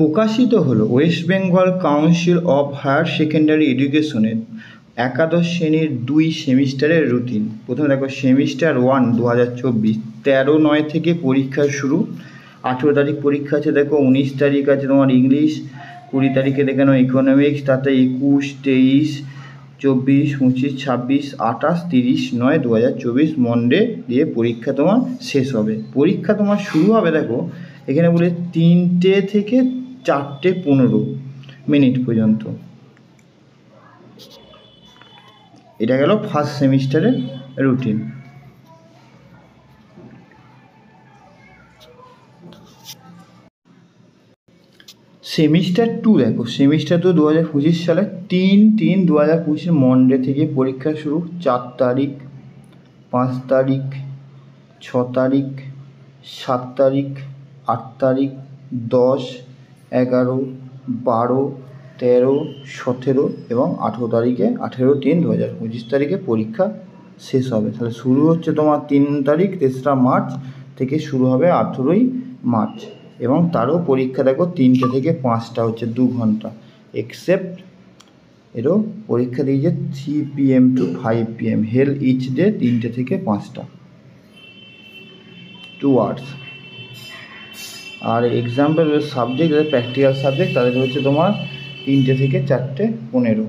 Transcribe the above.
প্রকাশিত হলো West Bengal council of higher secondary এডুকেশনের একাদশ শ্রেণীর 2 সেমিস্টারের রুটিন। প্রথমে দেখো সেমিস্টার 1 2024 13/9 থেকে পরীক্ষা শুরু। 18 তারিখ পরীক্ষা আছে, দেখো 19 তারিখ আছে তোমার ইংলিশ, 20 তারিখে দেখে নাও ইকোনমিক্স, তাতে 21, 23, 24, 25, 26, 28, 30/9/2024 মন্ডে দিয়ে পরীক্ষা তোমার শেষ হবে। পরীক্ষা তোমার শুরু হবে দেখো এখানে বলে 3টে থেকে 4:15 পর্যন্ত। এটা গেল ফার্স্ট সেমিস্টারের রুটিন। সেমিস্টার 2 দেখো, সেমিস্টার 2 2025 সালে 3/3/2025 মন্ডে থেকে পরীক্ষা শুরু। 4 তারিখ, 5 তারিখ, 6 তারিখ, 7 তারিখ, 8 তারিখ, 10, 11, 12, 13, 17 এবং 18 তারিখে 18/3/2025 তারিখে পরীক্ষা শেষ হবে। তাহলে শুরু হচ্ছে তোমার 3 তারিখ 3রা মার্চ থেকে শুরু হবে 18ই মার্চ, এবং তারও পরীক্ষা দেখো 3টে থেকে 5টা হচ্ছে 2 ঘন্টা, এক্সেপ্ট এরও পরীক্ষা দিয়েছে 3 PM to 5 PM, held each day 3টে থেকে 5টা 2 আওয়ার্স। আর এক্সাম্পল সাবজেক্ট, প্র্যাকটিক্যাল সাবজেক্ট তাদের হচ্ছে তোমার 3টে থেকে 4:15।